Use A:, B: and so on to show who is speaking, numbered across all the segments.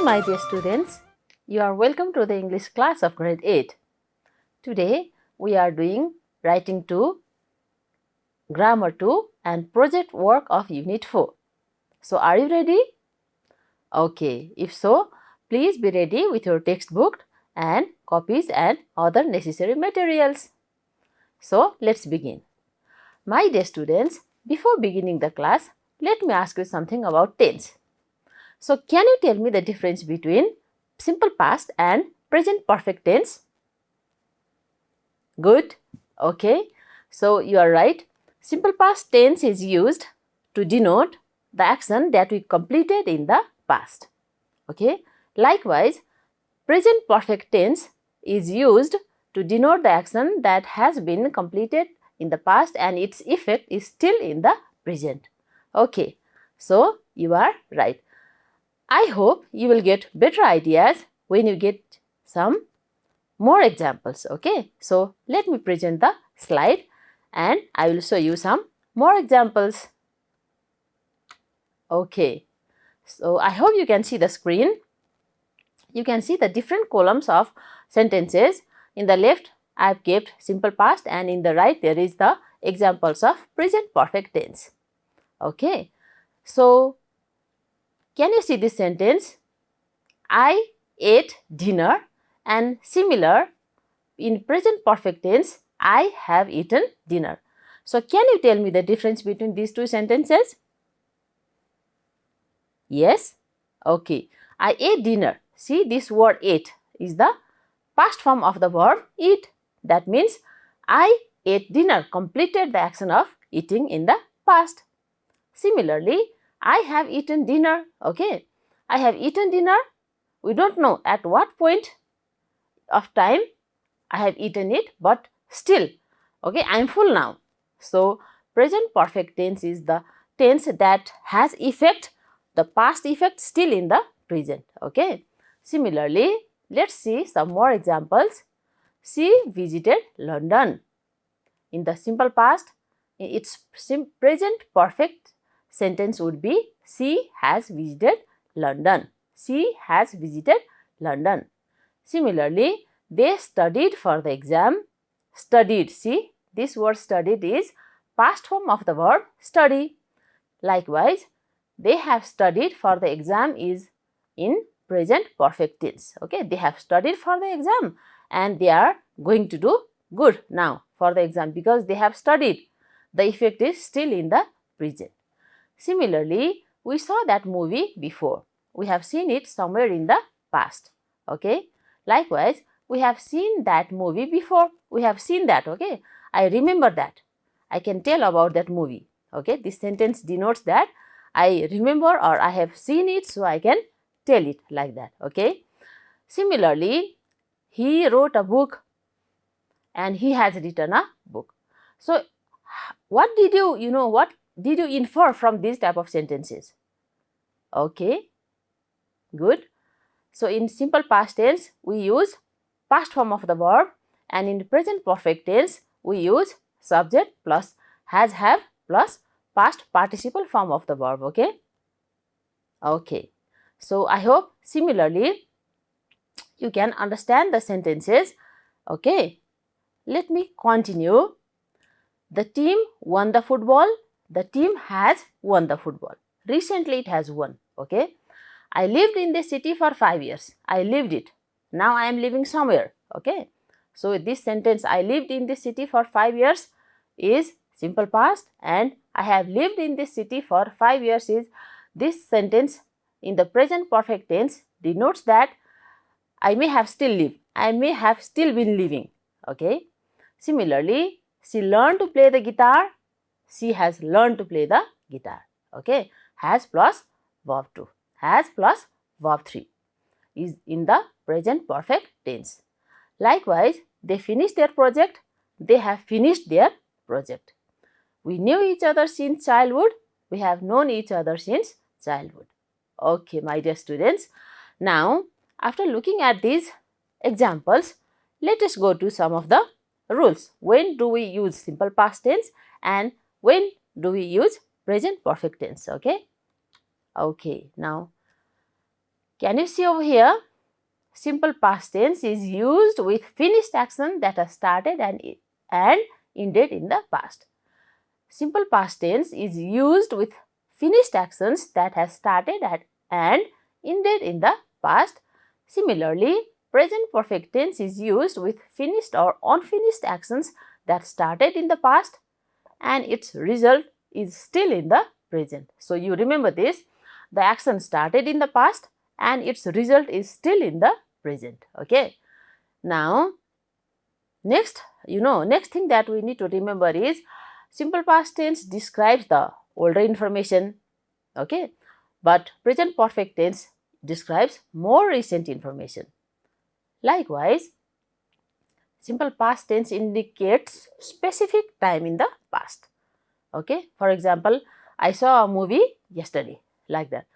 A: my dear students, you are welcome to the English class of grade 8. Today we are doing writing 2, grammar 2 and project work of unit 4. So are you ready? Okay, if so, please be ready with your textbook and copies and other necessary materials. So let's begin. My dear students, before beginning the class, let me ask you something about tense. So can you tell me the difference between simple past and present perfect tense? Good. Okay. So you are right. Simple past tense is used to denote the action that we completed in the past. Okay. Likewise, present perfect tense is used to denote the action that has been completed in the past and its effect is still in the present. Okay. So you are right. I hope you will get better ideas when you get some more examples. Okay, so let me present the slide and I will show you some more examples. Okay, so I hope you can see the screen. You can see the different columns of sentences. In the left, I have kept simple past and in the right there is the examples of present perfect tense. Okay, so can you see this sentence? I ate dinner, and similar in present perfect tense, I have eaten dinner. So can you tell me the difference between these two sentences? Yes? Okay. I ate dinner. See, this word ate is the past form of the verb eat. That means I ate dinner, completed the action of eating in the past. Similarly, I have eaten dinner. Okay. I have eaten dinner. We don't know at what point of time I have eaten it, but still, okay, I am full now. So, present perfect tense is the tense that has effect, the past effect still in the present. Okay. Similarly, let's see some more examples. She visited London. In the simple past, its present perfect sentence would be she has visited London. She has visited London. Similarly, they studied for the exam. Studied. See, this word studied is past form of the verb study. Likewise, they have studied for the exam is in present perfect tense. Okay, they have studied for the exam and they are going to do good now for the exam because they have studied. The effect is still in the present. Similarly, we saw that movie before. We have seen it somewhere in the past. Okay. Likewise, we have seen that movie before. We have seen that. Okay. I remember that. I can tell about that movie. Okay. This sentence denotes that I remember or I have seen it, so I can tell it like that. Okay. Similarly, he wrote a book and he has written a book. So, what did what did you infer from these type of sentences? Okay, good. So, in simple past tense, we use past form of the verb and in present perfect tense, we use subject plus has, have plus past participle form of the verb. Okay. Okay. So, I hope similarly you can understand the sentences. Okay. Let me continue. The team won the football. The team has won the football. Recently it has won. Okay. I lived in the city for 5 years. I lived it. Now I am living somewhere. Okay. So this sentence, I lived in the city for 5 years is simple past and I have lived in this city for 5 years is this sentence in the present perfect tense denotes that I may have still lived. I may have still been living. Okay. Similarly, she learned to play the guitar. She has learned to play the guitar. Okay. Has plus verb 2. Has plus verb 3 is in the present perfect tense. Likewise, they finished their project. They have finished their project. We knew each other since childhood. We have known each other since childhood. Okay, my dear students. Now, after looking at these examples, let us go to some of the rules. When do we use simple past tense and when do we use present perfect tense? Okay. Okay. Now, Can you see over here? Simple past tense is used with finished action that has started and ended in the past. Simple past tense is used with finished actions that has started and ended in the past. Similarly, present perfect tense is used with finished or unfinished actions that started in the past and its result is still in the present. So, you remember this, the action started in the past and its result is still in the present. Okay. Now, next thing that we need to remember is simple past tense describes the older information, okay, but present perfect tense describes more recent information. Likewise, simple past tense indicates specific time in the past. Okay, for example, I saw a movie yesterday, like that.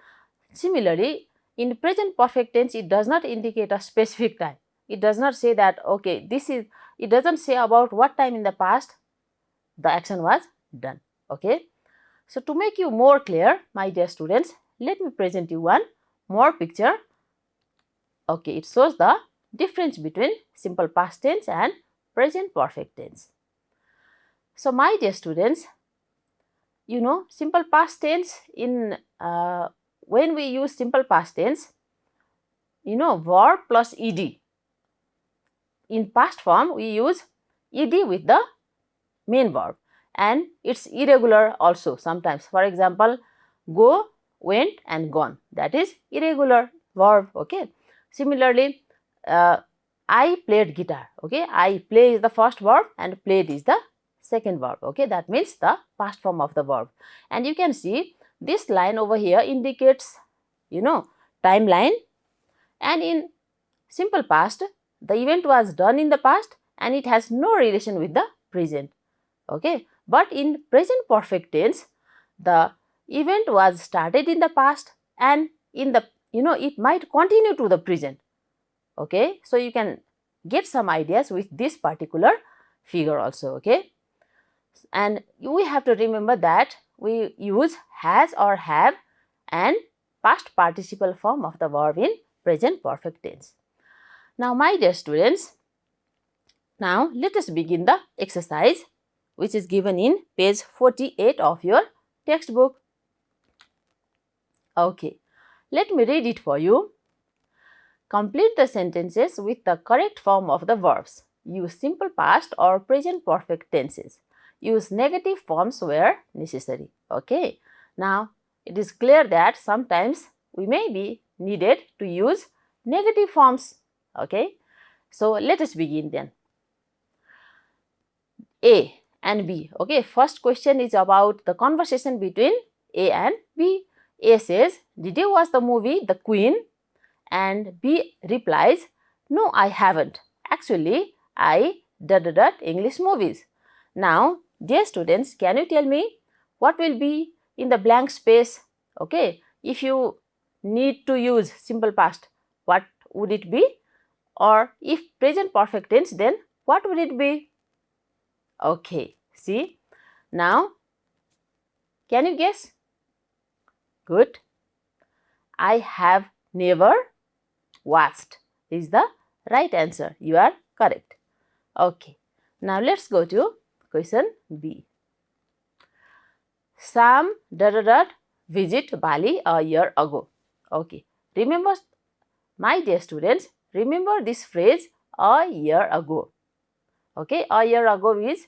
A: Similarly, in present perfect tense, it does not indicate a specific time. It does not say that, okay, it doesn't say about what time in the past the action was done. Okay. So, to make you more clear, my dear students, let me present you one more picture. Okay, it shows the difference between simple past tense and present perfect tense. So, my dear students, simple past tense when we use simple past tense, verb plus ed. In past form, we use ed with the main verb and it's irregular also sometimes. For example, go, went and gone, that is irregular verb. Okay. Similarly, I played guitar. Okay, I play is the first verb and played is the second verb. Okay, that means the past form of the verb. And you can see this line over here indicates timeline, and in simple past the event was done in the past and it has no relation with the present. Okay, but in present perfect tense the event was started in the past and in the it might continue to the present. Okay, so you can get some ideas with this particular figure also. Okay, and we have to remember that we use has or have and past participle form of the verb in present perfect tense. Now, my dear students, now let us begin the exercise which is given in page 48 of your textbook. Okay, let me read it for you. Complete the sentences with the correct form of the verbs. Use simple past or present perfect tenses. Use negative forms where necessary. Okay, now it is clear that sometimes we may be needed to use negative forms. Okay, so let us begin then. A and B. Okay, first question is about the conversation between A and B. A says, "Did you watch the movie The Queen?" And B replies, "No, I haven't. Actually, I English movies." Now, dear students, can you tell me what will be in the blank space? Okay, if you need to use simple past, what would it be? Or if present perfect tense, then what would it be? Okay, see, now can you guess? Good. I have never watched is the right answer. You are correct. Okay, now let's go to question B. Sam visit Bali a year ago. Okay, remember, my dear students, remember this phrase a year ago. Okay, a year ago is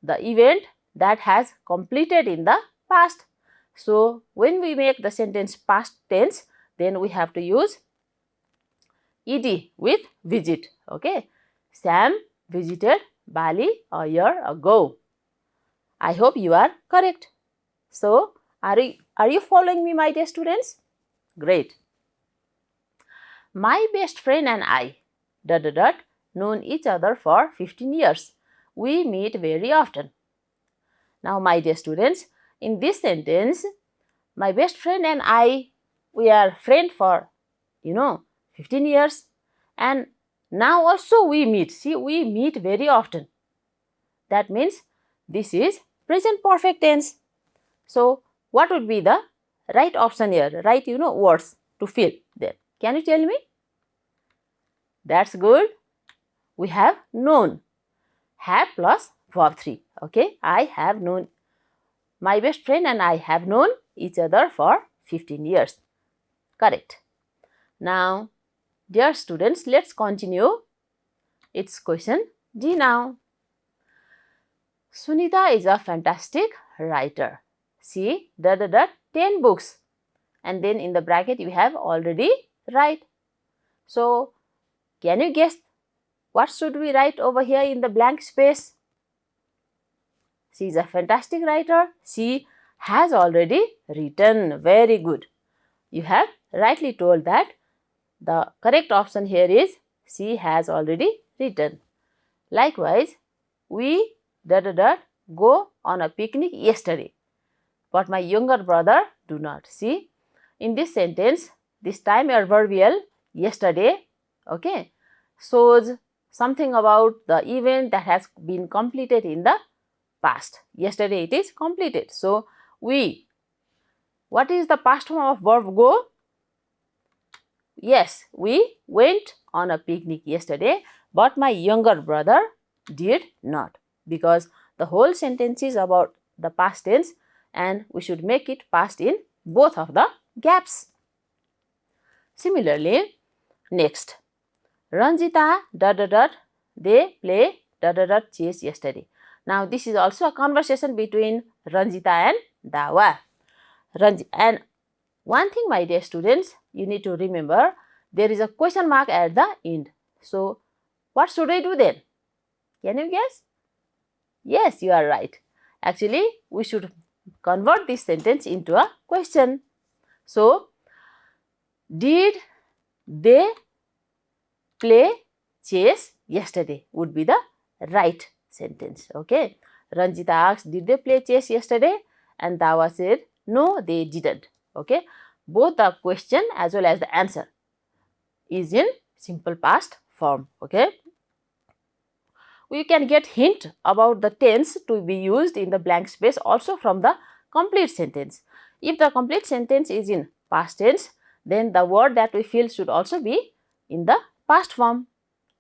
A: the event that has completed in the past. So, when we make the sentence past tense, then we have to use ed with visit. Okay, Sam visited Bali a year ago. I hope you are correct. So, are you following me, my dear students? Great. My best friend and I known each other for 15 years. We meet very often. Now, my dear students, in this sentence, my best friend and I, we are friends for 15 years, and now also we meet. See, we meet very often. That means this is present perfect tense. So, what would be the right option here? Right, words to fill there. Can you tell me? That's good. We have known. Have plus verb 3. Okay, I have known. My best friend and I have known each other for 15 years. Correct. Now, dear students, let's continue. It's question D now. Sunita is a fantastic writer. She 10 books. And then in the bracket you have already write. So, can you guess what should we write over here in the blank space? She is a fantastic writer. She has already written. Very good. You have rightly told that. The correct option here is she has already written. Likewise, we go on a picnic yesterday, but my younger brother do not. See, in this sentence, this time adverbial yesterday, okay, shows something about the event that has been completed in the past. Yesterday it is completed. So, what is the past form of verb go? Yes, we went on a picnic yesterday, but my younger brother did not, because the whole sentence is about the past tense and we should make it past in both of the gaps. Similarly, next, Ranjita they play chess yesterday. Now, this is also a conversation between Ranjita and Dawa. And one thing, my dear students, you need to remember, there is a question mark at the end. So, what should I do then? Can you guess? Yes, you are right. Actually, we should convert this sentence into a question. So, did they play chess yesterday would be the right sentence. Okay. Ranjita asked, did they play chess yesterday? And Dawa said, no, they didn't. Okay. Both the question as well as the answer is in simple past form. Okay. We can get hint about the tense to be used in the blank space also from the complete sentence. If the complete sentence is in past tense, then the word that we fill should also be in the past form.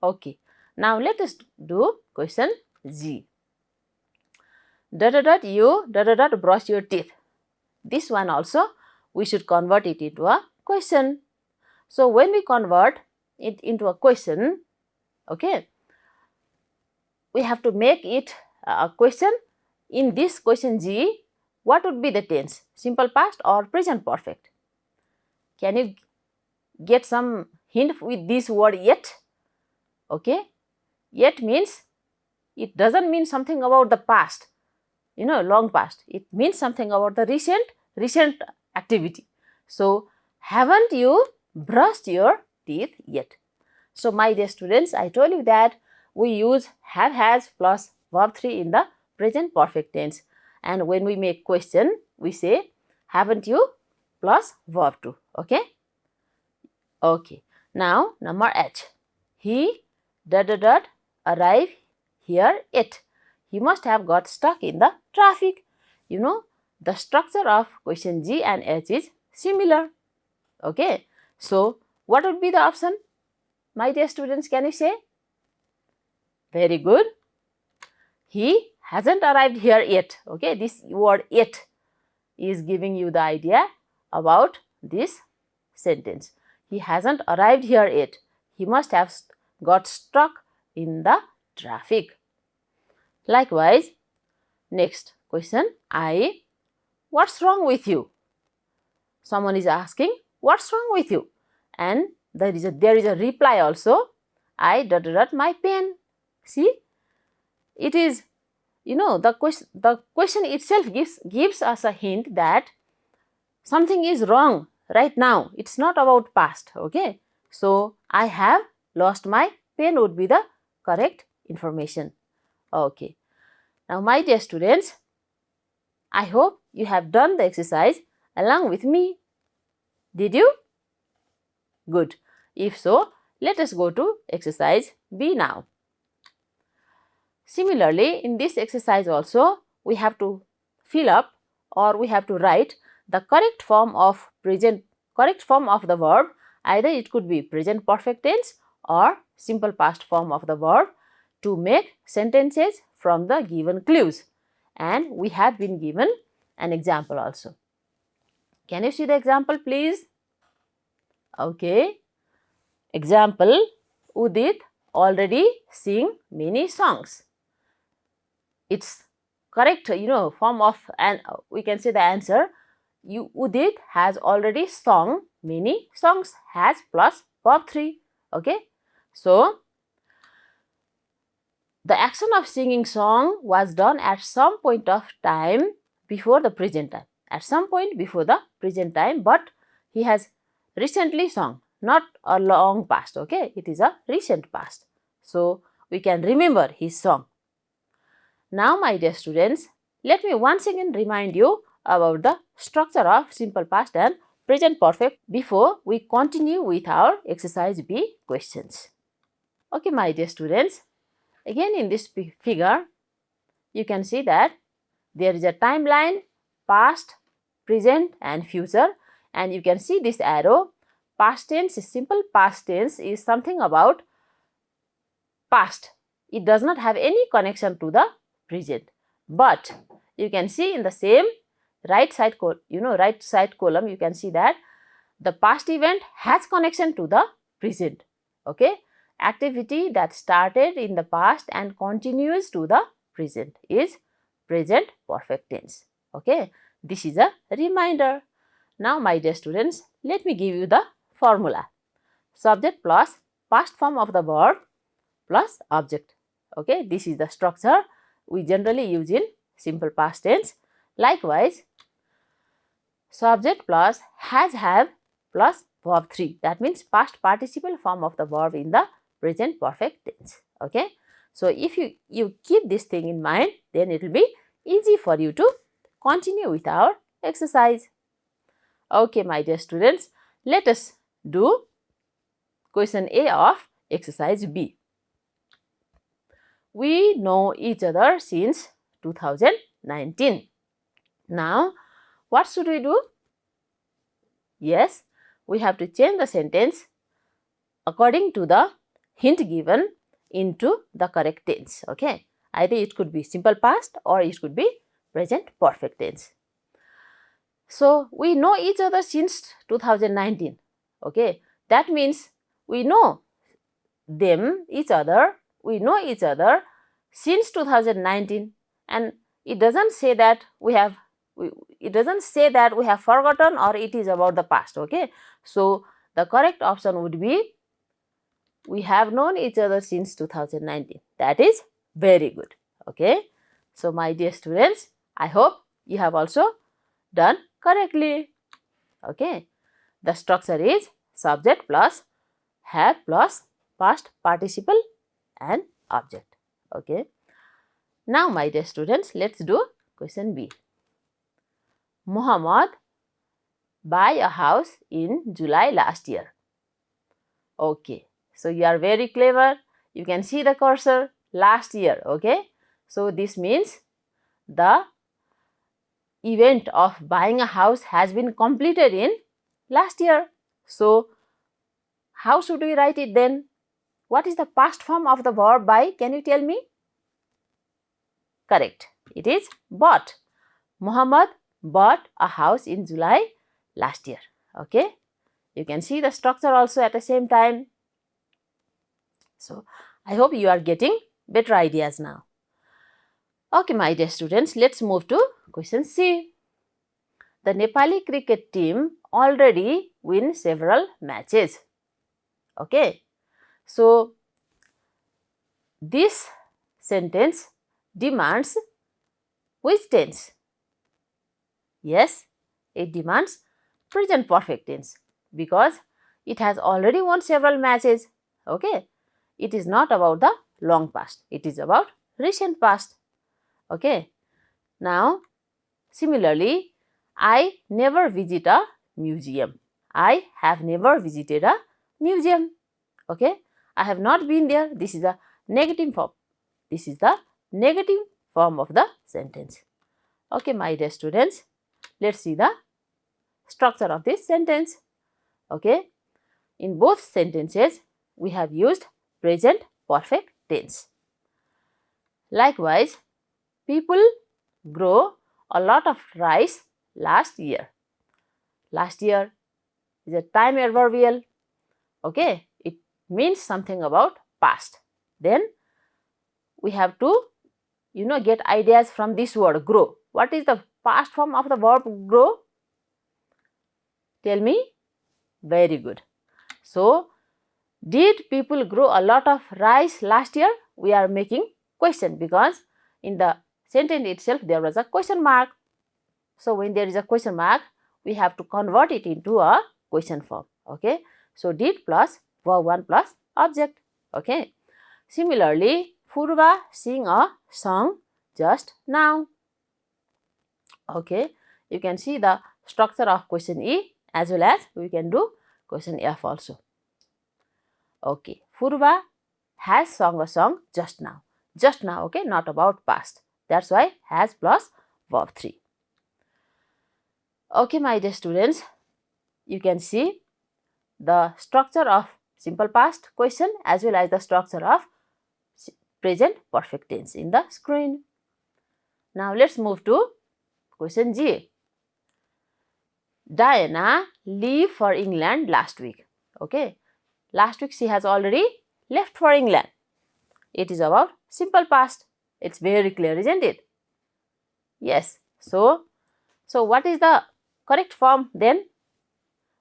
A: Okay. Now, let us do question G. You brush your teeth. This one also we should convert it into a question. So, when we convert it into a question, okay, we have to make it a question. In this question G, what would be the tense? Simple past or present perfect? Can you get some hint with this word yet? Okay. Yet means it doesn't mean something about the past, long past. It means something about the recent activity. So, haven't you brushed your teeth yet? So, my dear students, I told you that we use have, has plus verb 3 in the present perfect tense. And when we make question, we say haven't you plus verb 2. Okay. Okay. Now, number H. He arrive here yet. He must have got stuck in the traffic. The structure of question G and H is similar. Okay. So, what would be the option? My dear students, can you say? Very good. He hasn't arrived here yet. Okay. This word yet is giving you the idea about this sentence. He hasn't arrived here yet. He must have got stuck in the traffic. Likewise, next question I. What's wrong with you? Someone is asking, what's wrong with you? And there is a reply also. I my pen. See, it is, the question itself gives us a hint that something is wrong right now. It's not about past. Okay. So, I have lost my pen would be the correct information. Okay. Now, my dear students, I hope you have done the exercise along with me. Did you? Good. If so, let us go to exercise B now. Similarly, in this exercise also, we have to fill up or we have to write the correct form of the verb Either it could be present perfect tense or simple past form of the verb to make sentences from the given clues. And we have been given an example also. Can you see the example, please? Okay. Example, Udit already sing many songs. It's correct, form of, and we can say the answer. Udit has already sung many songs, has plus verb 3. Okay. So, the action of singing song was done at some point of time before the present time. At some point before the present time, but he has recently sung, not a long past. Okay, it is a recent past. So, we can remember his song. Now, my dear students, let me once again remind you about the structure of simple past and present perfect before we continue with our exercise B questions. Okay, my dear students, again in this figure, you can see that there is a timeline, past, present and future, and you can see this arrow. Past tense, simple past tense is something about past. It does not have any connection to the present. But you can see in the same right side column, you can see that the past event has connection to the present. Okay, activity that started in the past and continues to the present is present perfect tense. Okay, this is a reminder. Now, my dear students, let me give you the formula. Subject plus past form of the verb plus object. Okay, this is the structure we generally use in simple past tense. Likewise, subject plus has, have plus verb 3. That means past participle form of the verb in the present perfect tense. Okay, so if you keep this thing in mind, then it will be easy for you to continue with our exercise. Okay, my dear students, let us do question A of exercise B. We know each other since 2019. Now, what should we do? Yes, we have to change the sentence according to the hint given into the correct tense. Okay, either it could be simple past or it could be present perfect tense. So, we know each other since 2019. Okay, that means we know them, each other, we know each other since 2019, and it doesn't say that we have forgotten or it is about the past. Okay, so the correct option would be we have known each other since 2019. That is very good. Okay, so my dear students, I hope you have also done correctly. Okay, the structure is subject plus have plus past participle and object. Okay, now my dear students, let's do question B. Muhammad buy a house in July last year. Okay, so you are very clever. You can see the cursor last year. Okay, so this means the event of buying a house has been completed in last year. So, how should we write it then? What is the past form of the verb buy? Can you tell me? Correct. It is bought. Muhammad bought a house in July last year. Okay. You can see the structure also at the same time. So, I hope you are getting better ideas now. Okay, my dear students, let's move to question C. The Nepali cricket team already win several matches. Okay. So, this sentence demands which tense? Yes, it demands present perfect tense because it has already won several matches. Okay, it is not about the long past, it is about recent past. Okay, now similarly, I never visit a museum. I have never visited a museum. Okay, I have not been there. This is the negative form. This is the negative form of the sentence. Okay, my dear students, let's see the structure of this sentence. Okay, in both sentences we have used present perfect tense. Likewise, people grow a lot of rice last year. Last year is a time adverbial. Okay, it means something about past. Then we have to get ideas from this word grow. What is the past form of the verb grow? Tell me. Very good. So, did people grow a lot of rice last year? We are making question because in the sentence itself there was a question mark. So, when there is a question mark, we have to convert it into a question form. Okay. So, did plus verb 1 plus object. Okay. Similarly, Purva sing a song just now. Okay. You can see the structure of question E as well as we can do question F also. Okay. Purva has sung a song just now. Just now, okay, not about past. That's why has plus verb 3. Okay, my dear students, you can see the structure of simple past question as well as the structure of present perfect tense in the screen. Now, let's move to question G. Diana left for England last week. Okay, last week she has already left for England. It is about simple past. It's very clear, isn't it? Yes. So what is the correct form then?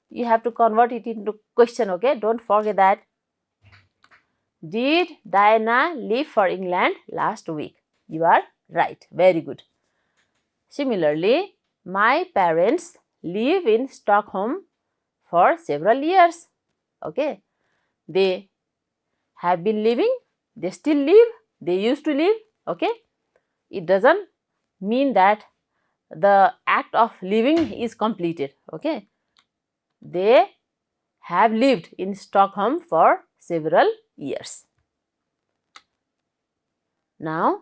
A: You have to convert it into question, okay? Don't forget that. Did Diana leave for England last week? You are right. Very good. Similarly, my parents live in Stockholm for several years. Okay. They have been living, they still live, they used to live. Okay. It doesn't mean that the act of living is completed. Okay. They have lived in Stockholm for several years. Now,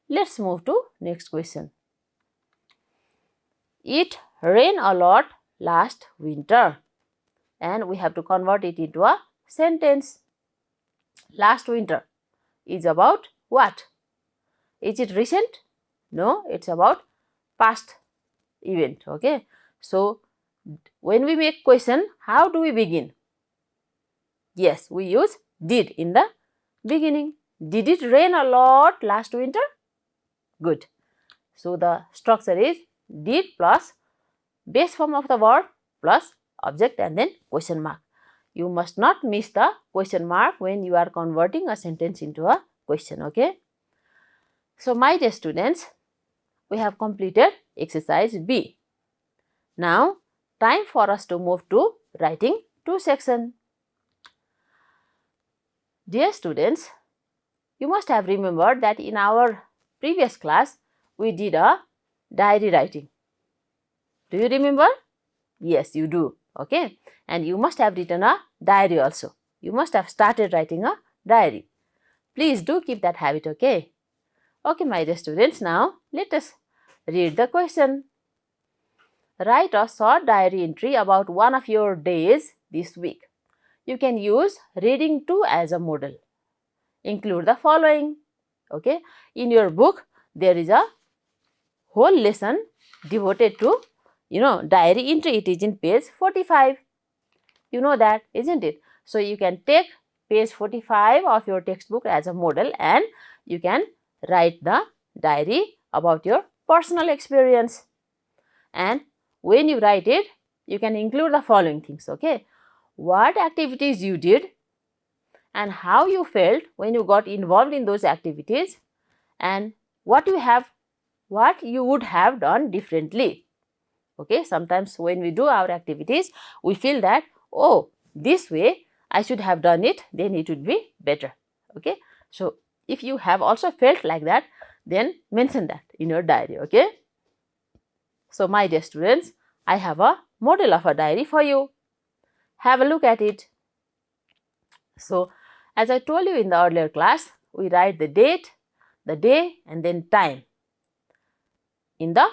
A: let's move to next question. It rained a lot last winter, and we have to convert it into a sentence. Last winter is about what? Is it recent? No, it's about past event. Okay. So, when we make question, how do we begin? Yes, we use did in the beginning. Did it rain a lot last winter? Good. So, the structure is did plus base form of the verb plus object and then question mark. You must not miss the question mark when you are converting a sentence into a question. Okay. So, my dear students, we have completed exercise B. Now, time for us to move to writing 2 section. Dear students, you must have remembered that in our previous class, we did a diary writing. Do you remember? Yes, you do. Okay. And you must have written a diary also. You must have started writing a diary. Please do keep that habit, okay? Okay, my dear students, now let us read the question. Write a short diary entry about one of your days this week. You can use reading 2 as a model. Include the following. Okay. In your book, there is a whole lesson devoted to, diary entry. It is in page 45. You know that, isn't it? So, you can take page 45 of your textbook as a model and you can write the diary about your personal experience. And when you write it, you can include the following things, okay? What activities you did and how you felt when you got involved in those activities and what you would have done differently. Okay, sometimes when we do our activities, we feel that, oh, this way I should have done it, then it would be better. Okay, so if you have also felt like that, then mention that in your diary. Okay. So, my dear students, I have a model of a diary for you. Have a look at it. So, as I told you in the earlier class, we write the date, the day and then time in the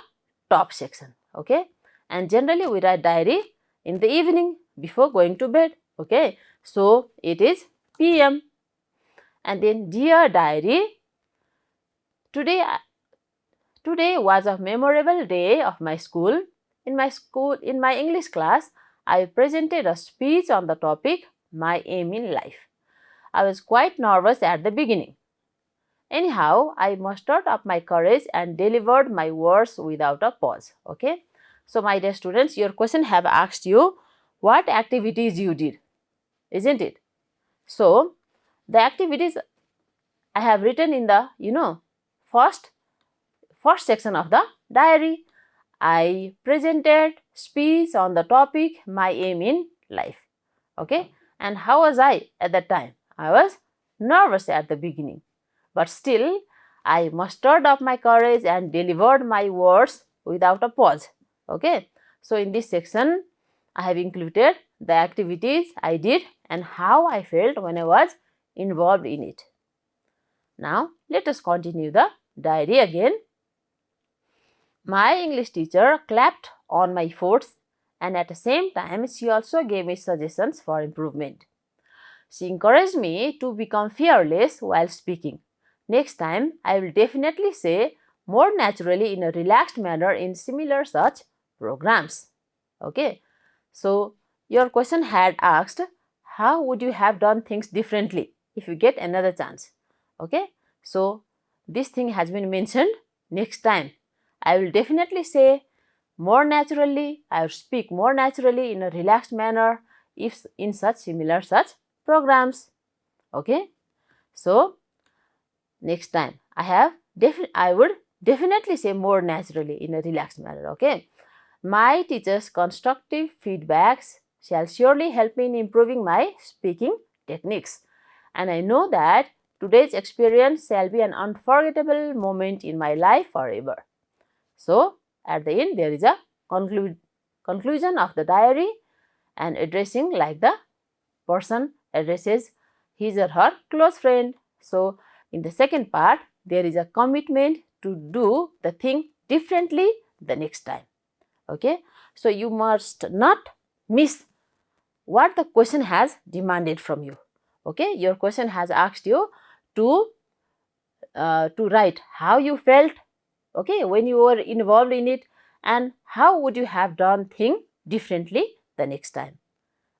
A: top section. Okay. And generally we write diary in the evening before going to bed. Okay. So it is PM. And then, dear diary, today today was a memorable day of my school. In my English class, I presented a speech on the topic my aim in life. I was quite nervous at the beginning. Anyhow, I mustered up my courage and delivered my words without a pause. Okay. So, my dear students, your question have asked you what activities you did, isn't it? So, the activities I have written in the first section of the diary. I presented speech on the topic my aim in life. Okay. And how was I at that time? I was nervous at the beginning, but still I mustered up my courage and delivered my words without a pause. Okay. So in this section, I have included the activities I did and how I felt when I was involved in it. Now let us continue the diary again. My English teacher clapped on my efforts, and at the same time she also gave me suggestions for improvement. She encouraged me to become fearless while speaking. Next time, I will definitely say more naturally in a relaxed manner in similar such programs. Okay. So, your question had asked, how would you have done things differently if you get another chance? Okay. So, this thing has been mentioned. Next time, I will definitely say more naturally, I will speak more naturally in a relaxed manner if in such similar such programs. Okay. So, next time I would definitely say more naturally in a relaxed manner. Okay. My teacher's constructive feedbacks shall surely help me in improving my speaking techniques. And I know that today's experience shall be an unforgettable moment in my life forever. So, at the end, there is a conclusion of the diary and addressing like the person addresses his or her close friend. So, in the second part, there is a commitment to do the thing differently the next time. Okay. So, you must not miss what the question has demanded from you. Okay. Your question has asked you to write how you felt, okay, when you were involved in it, and how would you have done thing differently the next time.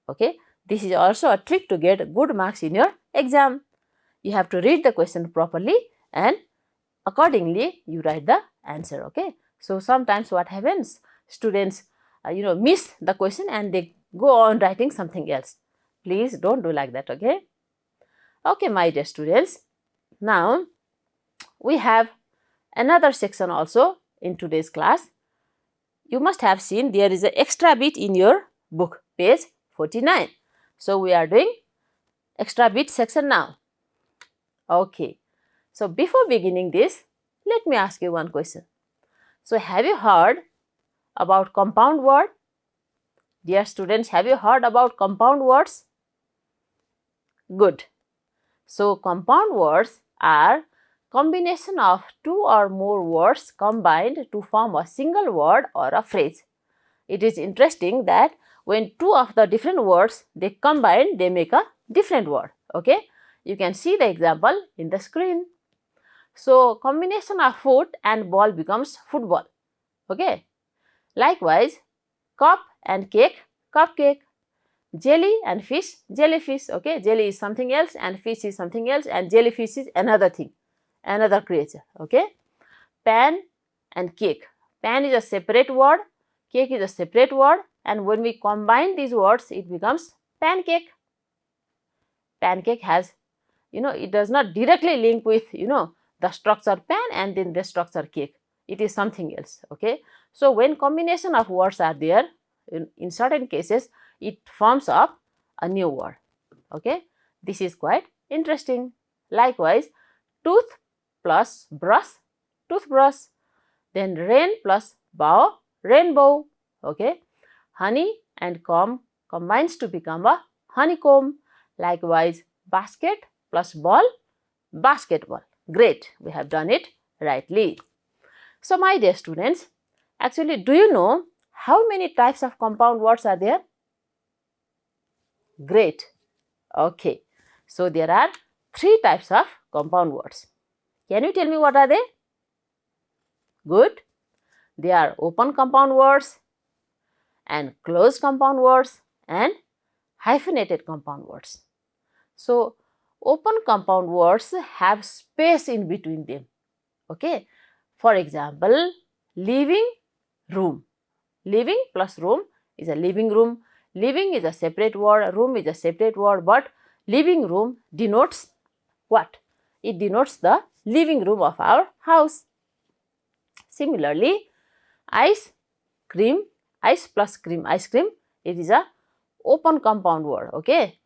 A: Okay. This is also a trick to get good marks in your exam. You have to read the question properly and accordingly you write the answer. Okay. So sometimes what happens, students miss the question and they go on writing something else. Please don't do like that. Okay. Okay, my dear students, now we have another section also in today's class. You must have seen there is an extra bit in your book, page 49. So we are doing extra bit section now. Okay. So before beginning this, let me ask you one question. So have you heard about compound word? Dear students, have you heard about compound words? Good. So compound words are combination of two or more words combined to form a single word or a phrase. It is interesting that when two of the different words they combine, they make a different word. Okay. You can see the example in the screen. So combination of foot and ball becomes football. Okay. Likewise, cup and cake, cupcake. Jelly and fish, jellyfish. Okay, jelly is something else and fish is something else and jellyfish is another thing, another creature. Okay, pan and cake. Pan is a separate word, cake is a separate word, and when we combine these words, it becomes pancake. Pancake has, it does not directly link with, the structure pan and then the structure cake. It is something else. Okay, so when combination of words are there, in certain cases, it forms up a new word. Okay, this is quite interesting. Likewise, tooth plus brush, toothbrush. Then rain plus bow, rainbow. Okay, honey and comb combines to become a honeycomb. Likewise, basket plus ball, basketball. Great, we have done it rightly. So my dear students, actually, do you know how many types of compound words are there? Great. Okay, so there are three types of compound words. Can you tell me what are they? Good. They are open compound words and closed compound words and hyphenated compound words. So, open compound words have space in between them. Okay. For example, living room. Living plus room is a living room. Living is a separate word, room is a separate word, but living room denotes what? It denotes the living room of our house. Similarly, ice cream, ice plus cream, ice cream, it is a open compound word. Okay.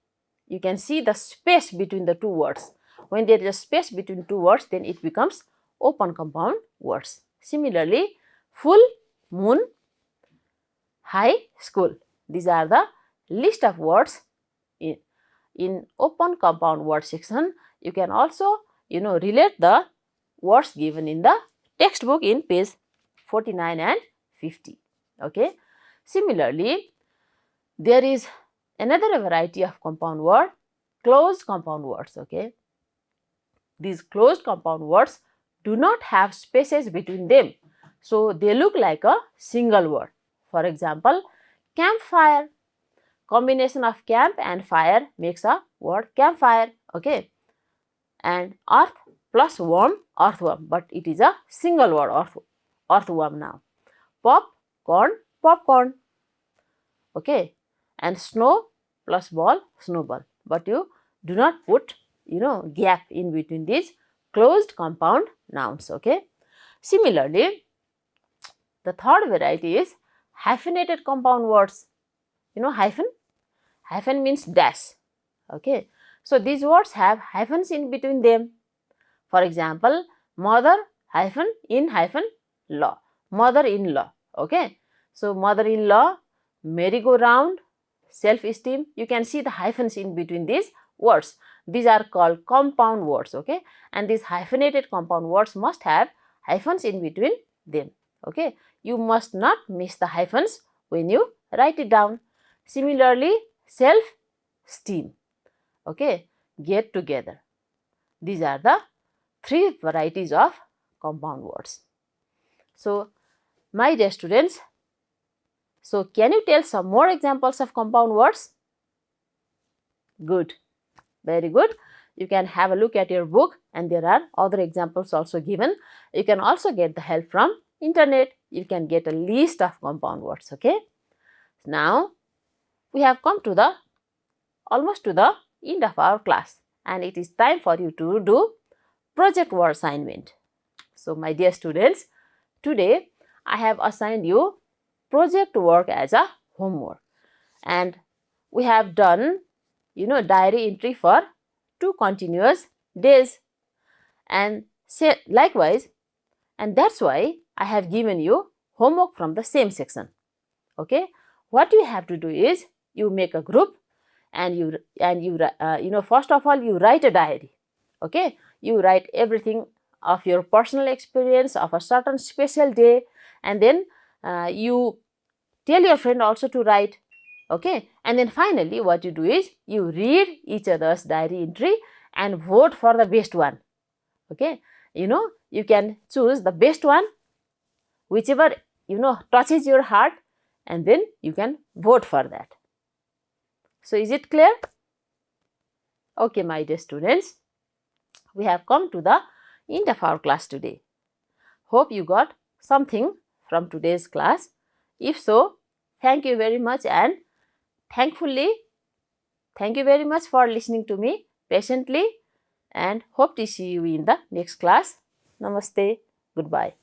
A: You can see the space between the two words. When there is a space between two words, then it becomes open compound words. Similarly, full moon, high school. These are the list of words in open compound word section. You can also, relate the words given in the textbook in page 49 and 50. Okay. Similarly, there is another variety of compound word, closed compound words. Okay. These closed compound words do not have spaces between them. So, they look like a single word. For example, campfire. Combination of camp and fire makes a word campfire. Okay. And earth plus worm, earthworm. But it is a single word, earthworm now. Popcorn, popcorn. Okay. And snow plus ball, snowball. But you do not put, gap in between these closed compound nouns. Okay. Similarly, the third variety is hyphenated compound words. Hyphen? Hyphen means dash. Okay. So, these words have hyphens in between them. For example, mother hyphen in hyphen law. Mother-in-law. Okay. So, mother-in-law, merry-go-round, self-esteem. You can see the hyphens in between these words. These are called compound words. Okay. And these hyphenated compound words must have hyphens in between them. Okay. You must not miss the hyphens when you write it down. Similarly, self-esteem. Okay. Get together. These are the three varieties of compound words. So, my dear students, so can you tell some more examples of compound words? Good. Very good. You can have a look at your book and there are other examples also given. You can also get the help from internet. You can get a list of compound words. Okay. Now, we have come to almost to the end of our class and it is time for you to do project word assignment. So, my dear students, today I have assigned you project work as a homework and we have done, diary entry for 2 continuous days and likewise, and that's why I have given you homework from the same section. Okay. What you have to do is you make a group and you first of all you write a diary. Okay. You write everything of your personal experience of a certain special day and then you tell your friend also to write. Okay. And then finally what you do is you read each other's diary entry and vote for the best one. Okay. You can choose the best one, whichever touches your heart, and then you can vote for that. So, is it clear? Okay, my dear students, we have come to the end of our class today. Hope you got something from today's class. If so, thank you very much and thankfully, thank you very much for listening to me patiently and hope to see you in the next class. Namaste. Goodbye.